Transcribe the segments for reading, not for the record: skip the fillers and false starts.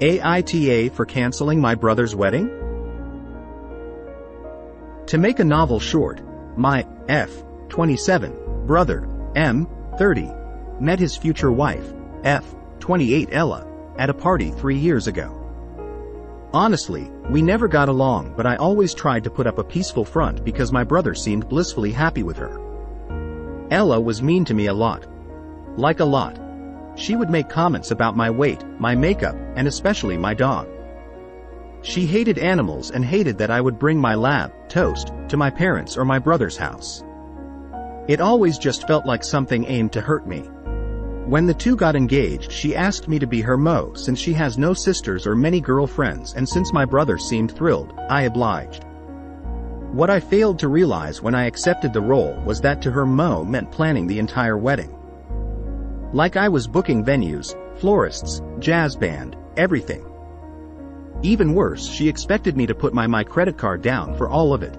AITA for canceling my brother's wedding? To make a novel short, my F.27 brother, M.30, met his future wife, F.28 Ella, at a party 3 years ago. Honestly, we never got along, but I always tried to put up a peaceful front because my brother seemed blissfully happy with her. Ella was mean to me a lot. Like a lot. She would make comments about my weight, my makeup, and especially my dog. She hated animals and hated that I would bring my lab, Toast, to my parents' or my brother's house. It always just felt like something aimed to hurt me. When the two got engaged, she asked me to be her mo since she has no sisters or many girlfriends, and since my brother seemed thrilled, I obliged. What I failed to realize when I accepted the role was that to her mo meant planning the entire wedding. Like I was booking venues, florists, jazz band, everything. Even worse, she expected me to put my credit card down for all of it.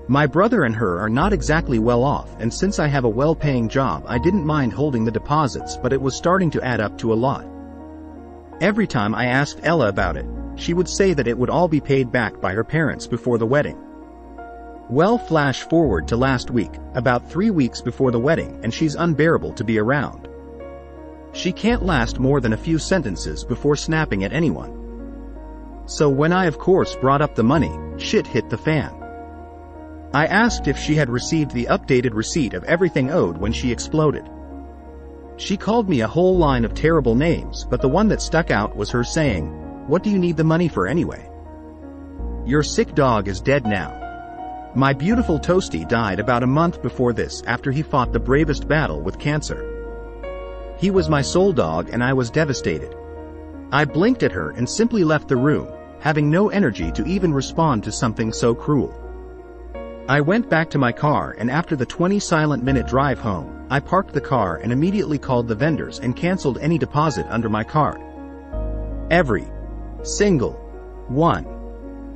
My brother and her are not exactly well off, and since I have a well-paying job, I didn't mind holding the deposits, but it was starting to add up to a lot. Every time I asked Ella about it, she would say that it would all be paid back by her parents before the wedding. Well, flash forward to last week, about 3 weeks before the wedding, and she's unbearable to be around. She can't last more than a few sentences before snapping at anyone. So when I of course brought up the money, shit hit the fan. I asked if she had received the updated receipt of everything owed when she exploded. She called me a whole line of terrible names, but the one that stuck out was her saying, "What do you need the money for anyway? Your sick dog is dead now." My beautiful Toasty died about a month before this after he fought the bravest battle with cancer. He was my soul dog and I was devastated. I blinked at her and simply left the room, having no energy to even respond to something so cruel. I went back to my car, and after the 20 silent-minute drive home, I parked the car and immediately called the vendors and canceled any deposit under my card. Every single one.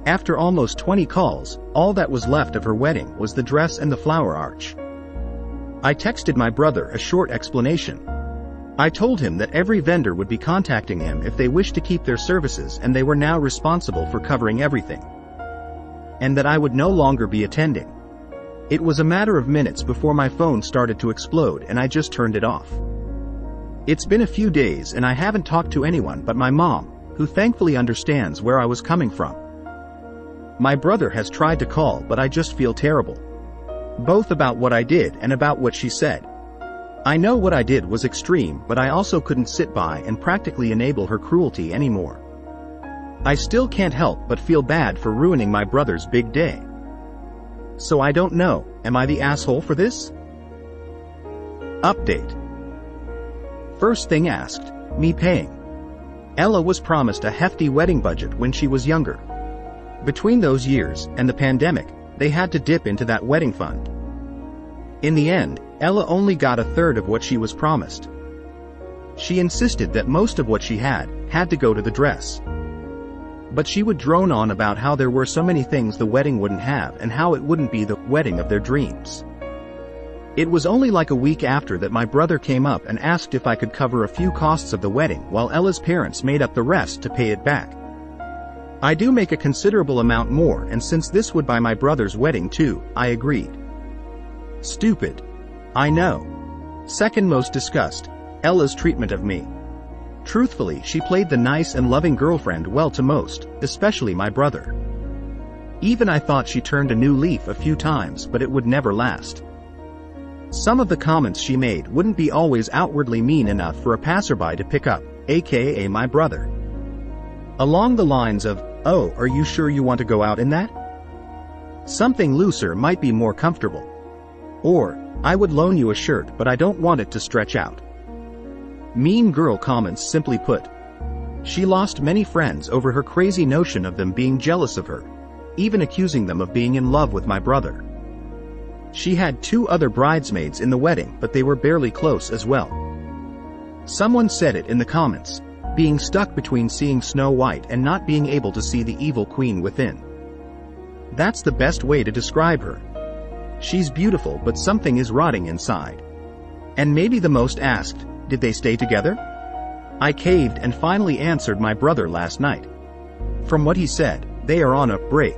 After almost 20 calls, all that was left of her wedding was the dress and the flower arch. I texted my brother a short explanation. I told him that every vendor would be contacting him if they wished to keep their services, and they were now responsible for covering everything. And that I would no longer be attending. It was a matter of minutes before my phone started to explode and I just turned it off. It's been a few days and I haven't talked to anyone but my mom, who thankfully understands where I was coming from. My brother has tried to call, but I just feel terrible. Both about what I did and about what she said. I know what I did was extreme, but I also couldn't sit by and practically enable her cruelty anymore. I still can't help but feel bad for ruining my brother's big day. So I don't know, am I the asshole for this? Update. First thing asked, me paying. Ella was promised a hefty wedding budget when she was younger. Between those years and the pandemic, they had to dip into that wedding fund. In the end, Ella only got a third of what she was promised. She insisted that most of what she had to go to the dress. But she would drone on about how there were so many things the wedding wouldn't have and how it wouldn't be the wedding of their dreams. It was only like a week after that my brother came up and asked if I could cover a few costs of the wedding while Ella's parents made up the rest to pay it back. I do make a considerable amount more, and since this would buy my brother's wedding too, I agreed. Stupid. I know. Second most disgust, Ella's treatment of me. Truthfully, she played the nice and loving girlfriend well to most, especially my brother. Even I thought she turned a new leaf a few times, but it would never last. Some of the comments she made wouldn't be always outwardly mean enough for a passerby to pick up, aka my brother. Along the lines of, "Oh, are you sure you want to go out in that? Something looser might be more comfortable." Or, "I would loan you a shirt but I don't want it to stretch out." Mean girl comments simply put. She lost many friends over her crazy notion of them being jealous of her, even accusing them of being in love with my brother. She had 2 other bridesmaids in the wedding, but they were barely close as well. Someone said it in the comments, being stuck between seeing Snow White and not being able to see the evil queen within. That's the best way to describe her. She's beautiful, but something is rotting inside. And maybe the most asked, did they stay together? I caved and finally answered my brother last night. From what he said, they are on a break.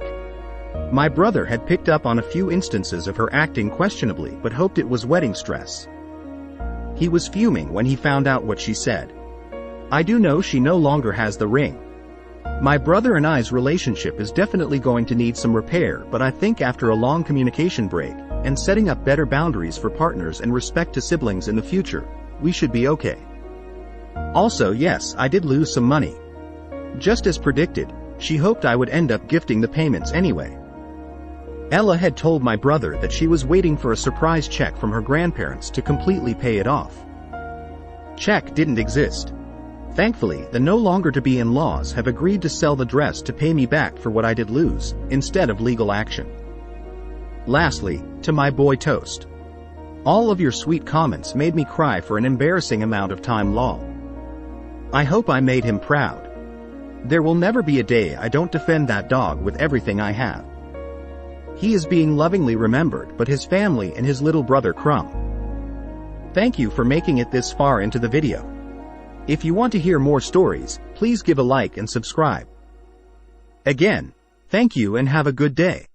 My brother had picked up on a few instances of her acting questionably but hoped it was wedding stress. He was fuming when he found out what she said. I do know she no longer has the ring. My brother and I's relationship is definitely going to need some repair, but I think after a long communication break, and setting up better boundaries for partners and respect to siblings in the future, we should be okay. Also, yes, I did lose some money. Just as predicted, she hoped I would end up gifting the payments anyway. Ella had told my brother that she was waiting for a surprise check from her grandparents to completely pay it off. Check didn't exist. Thankfully, the no longer to be in-laws have agreed to sell the dress to pay me back for what I did lose, instead of legal action. Lastly, to my boy Toast. All of your sweet comments made me cry for an embarrassing amount of time lol. I hope I made him proud. There will never be a day I don't defend that dog with everything I have. He is being lovingly remembered, but his family and his little brother Crumb. Thank you for making it this far into the video. If you want to hear more stories, please give a like and subscribe. Again, thank you and have a good day.